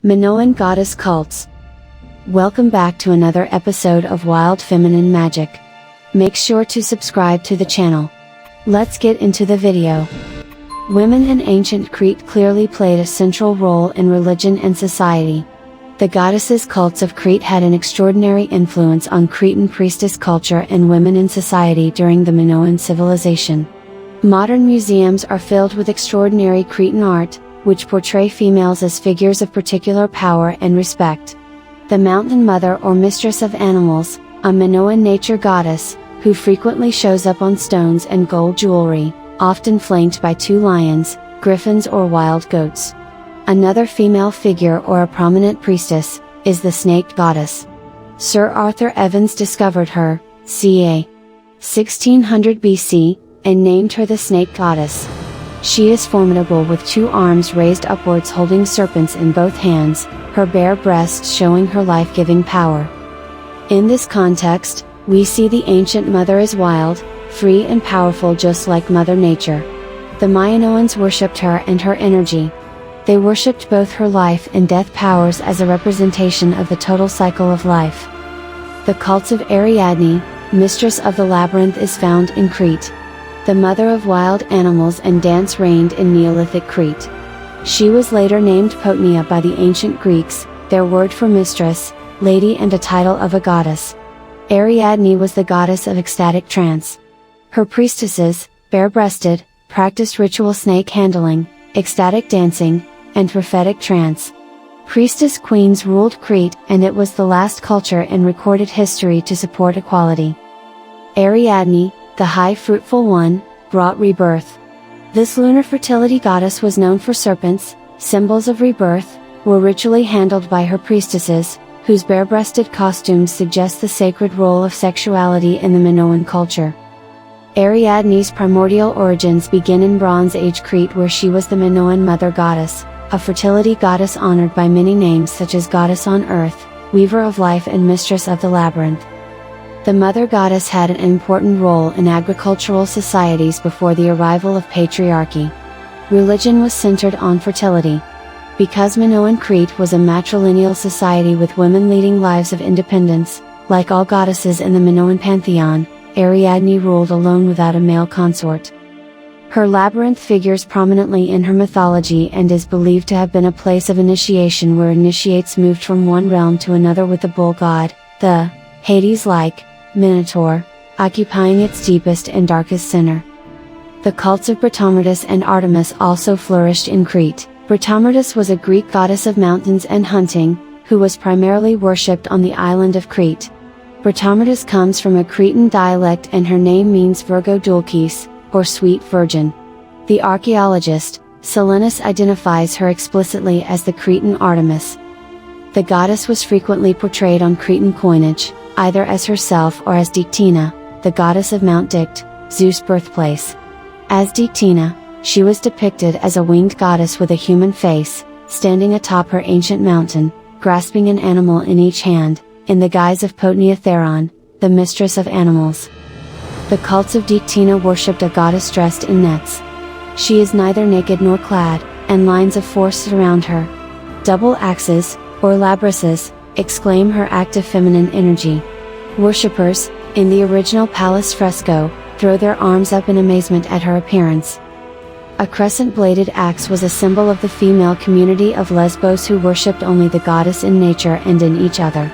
Minoan goddess cults. Welcome back to another episode of Wild Feminine Magic. Make sure to subscribe to the channel. Let's get into the video. Women in ancient Crete clearly played a central role in religion and society. The goddesses' cults of Crete had an extraordinary influence on Cretan priestess culture and women in society during the Minoan civilization. Modern museums are filled with extraordinary Cretan art, which portray females as figures of particular power and respect. The Mountain Mother or Mistress of Animals, a Minoan nature goddess, who frequently shows up on stones and gold jewelry, often flanked by two lions, griffons or wild goats. Another female figure or a prominent priestess, is the Snake Goddess. Sir Arthur Evans discovered her, ca. 1600 BC, and named her the Snake Goddess. She is formidable with two arms raised upwards holding serpents in both hands, her bare breasts showing her life-giving power. In this context, we see the ancient mother as wild, free and powerful just like Mother Nature. The Minoans worshipped her and her energy. They worshipped both her life and death powers as a representation of the total cycle of life. The cults of Ariadne, Mistress of the Labyrinth, is found in Crete. The mother of wild animals and dance reigned in Neolithic Crete. She was later named Potnia by the ancient Greeks, their word for mistress, lady, and a title of a goddess. Ariadne was the goddess of ecstatic trance. Her priestesses, bare-breasted, practiced ritual snake handling, ecstatic dancing, and prophetic trance. Priestess queens ruled Crete, and it was the last culture in recorded history to support equality. Ariadne, the high fruitful one, brought rebirth. This lunar fertility goddess was known for serpents, symbols of rebirth, were ritually handled by her priestesses, whose bare-breasted costumes suggest the sacred role of sexuality in the Minoan culture. Ariadne's primordial origins begin in Bronze Age Crete, where she was the Minoan mother goddess, a fertility goddess honored by many names such as Goddess on Earth, Weaver of Life, and Mistress of the Labyrinth. The mother goddess had an important role in agricultural societies before the arrival of patriarchy. Religion was centered on fertility. Because Minoan Crete was a matrilineal society with women leading lives of independence, like all goddesses in the Minoan pantheon, Ariadne ruled alone without a male consort. Her labyrinth figures prominently in her mythology and is believed to have been a place of initiation where initiates moved from one realm to another, with the bull god, the Hades-like Minotaur, occupying its deepest and darkest center. The cults of Britomyrtis and Artemis also flourished in Crete. Britomyrtis was a Greek goddess of mountains and hunting, who was primarily worshipped on the island of Crete. Britomyrtis comes from a Cretan dialect and her name means Virgo Dulcis, or sweet virgin. The archaeologist, Silenus, identifies her explicitly as the Cretan Artemis. The goddess was frequently portrayed on Cretan coinage, either as herself or as Dictina, the goddess of Mount Dict, Zeus' birthplace. As Dictina, she was depicted as a winged goddess with a human face, standing atop her ancient mountain, grasping an animal in each hand, in the guise of Potnia Theron, the Mistress of Animals. The cults of Dictina worshipped a goddess dressed in nets. She is neither naked nor clad, and lines of force surround her. Double axes, or labrises, exclaim her active feminine energy. Worshippers, in the original palace fresco, throw their arms up in amazement at her appearance. A crescent-bladed axe was a symbol of the female community of Lesbos, who worshipped only the goddess in nature and in each other.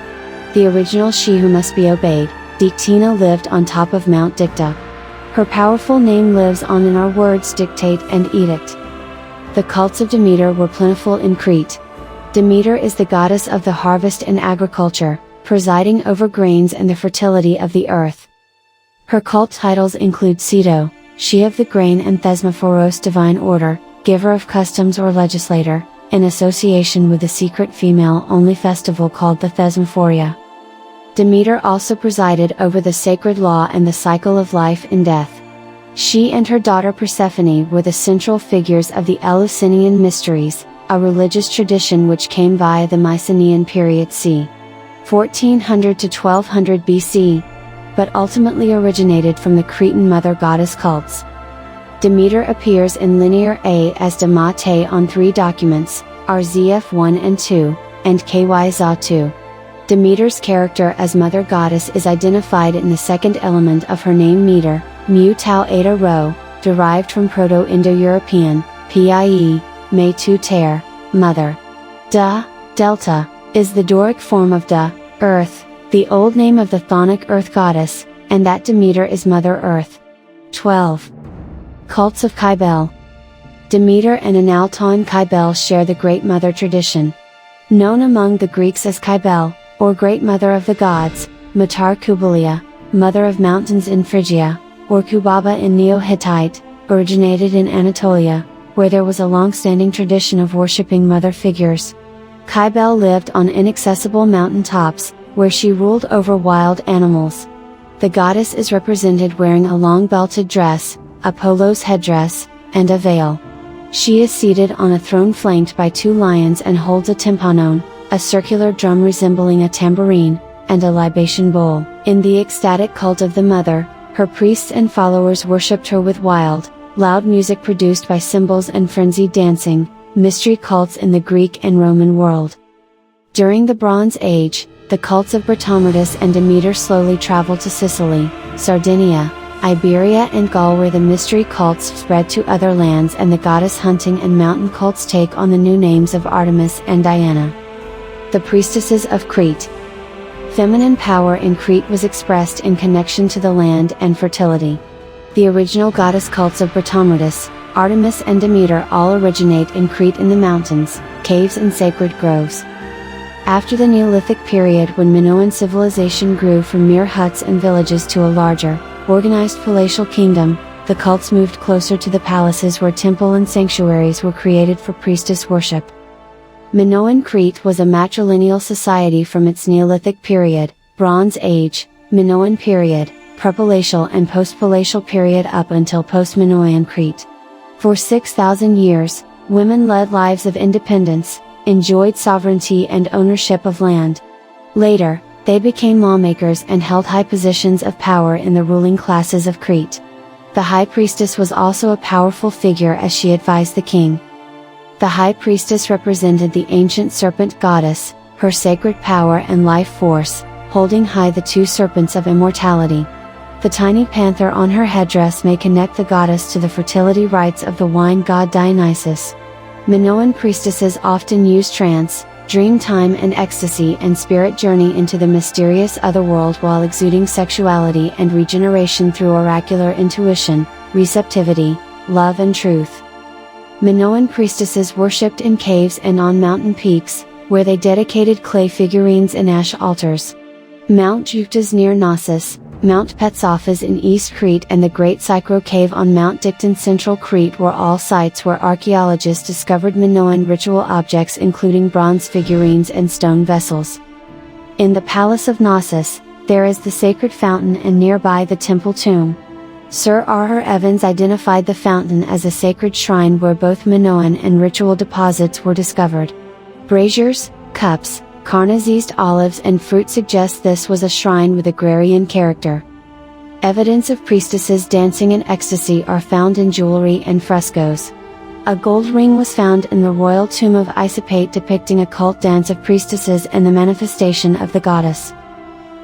The original she who must be obeyed, Dictina, lived on top of Mount Dicta. Her powerful name lives on in our words dictate and edict. The cults of Demeter were plentiful in Crete. Demeter is the goddess of the harvest and agriculture, presiding over grains and the fertility of the earth. Her cult titles include Ceto, she of the grain, and Thesmophoros, divine order, giver of customs or legislator, in association with a secret female-only festival called the Thesmophoria. Demeter also presided over the sacred law and the cycle of life and death. She and her daughter Persephone were the central figures of the Eleusinian Mysteries, a religious tradition which came via the Mycenaean period c. 1400 to 1200 BC, but ultimately originated from the Cretan mother goddess cults. Demeter appears in Linear A as Demate on 3 documents, RZF1 and 2, and KYZA2. Demeter's character as mother goddess is identified in the second element of her name meter, mu tau eta rho, derived from Proto-Indo-European, PIE, me tu ter, mother. Da, delta, is the Doric form of da, earth, the old name of the chthonic earth goddess, and that Demeter is Mother Earth. 12. Cults of Cybele. Demeter and Analton Cybele share the Great Mother tradition. Known among the Greeks as Cybele, or Great Mother of the Gods, Matar Kubalia, Mother of Mountains in Phrygia, or Kubaba in Neo-Hittite, originated in Anatolia, where there was a long-standing tradition of worshipping mother figures. Cybele lived on inaccessible mountain tops, where she ruled over wild animals. The goddess is represented wearing a long belted dress, a polos headdress, and a veil. She is seated on a throne flanked by 2 lions and holds a tympanon, a circular drum resembling a tambourine, and a libation bowl. In the ecstatic cult of the mother, her priests and followers worshipped her with wild, loud music produced by cymbals and frenzied dancing, mystery cults in the Greek and Roman world. During the Bronze Age, the cults of Britomeris and Demeter slowly traveled to Sicily, Sardinia, Iberia and Gaul, where the mystery cults spread to other lands and the goddess hunting and mountain cults take on the new names of Artemis and Diana. The priestesses of Crete. Feminine power in Crete was expressed in connection to the land and fertility. The original goddess cults of Britomeris, Artemis and Demeter all originate in Crete in the mountains, caves and sacred groves. After the Neolithic period, when Minoan civilization grew from mere huts and villages to a larger, organized palatial kingdom, the cults moved closer to the palaces where temple and sanctuaries were created for priestess worship. Minoan Crete was a matrilineal society from its Neolithic period, Bronze Age, Minoan period, prepalatial and postpalatial period up until post-Minoan Crete. For 6,000 years, women led lives of independence, enjoyed sovereignty and ownership of land. Later, they became lawmakers and held high positions of power in the ruling classes of Crete. The high priestess was also a powerful figure as she advised the king. The high priestess represented the ancient serpent goddess, her sacred power and life force, holding high the 2 serpents of immortality. The tiny panther on her headdress may connect the goddess to the fertility rites of the wine god Dionysus. Minoan priestesses often use trance, dream time and ecstasy and spirit journey into the mysterious otherworld while exuding sexuality and regeneration through oracular intuition, receptivity, love and truth. Minoan priestesses worshipped in caves and on mountain peaks, where they dedicated clay figurines and ash altars. Mount Juktas near Knossos, Mount Petsophis in East Crete and the Great Sycro Cave on Mount Dictyn Central Crete were all sites where archaeologists discovered Minoan ritual objects including bronze figurines and stone vessels. In the Palace of Knossos, there is the sacred fountain and nearby the temple tomb. Sir R. Evans identified the fountain as a sacred shrine where both Minoan and ritual deposits were discovered. Braziers, cups, carnazized olives and fruit suggest this was a shrine with agrarian character. Evidence of priestesses dancing in ecstasy are found in jewelry and frescoes. A gold ring was found in the royal tomb of Isopate depicting a cult dance of priestesses and the manifestation of the goddess.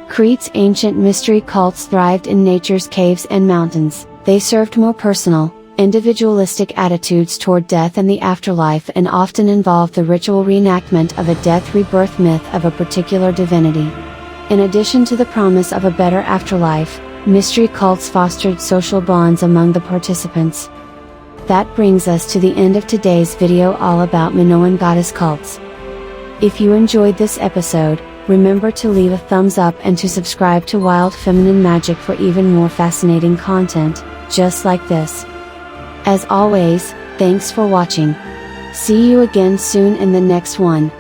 Crete's ancient mystery cults thrived in nature's caves and mountains. They served more personal, individualistic attitudes toward death and the afterlife and often involved the ritual reenactment of a death rebirth myth of a particular divinity. In addition to the promise of a better afterlife, mystery cults fostered social bonds among the participants. That brings us to the end of today's video all about Minoan goddess cults. If you enjoyed this episode, remember to leave a thumbs up and to subscribe to Wild Feminine Magic for even more fascinating content, just like this. As always, thanks for watching. See you again soon in the next one.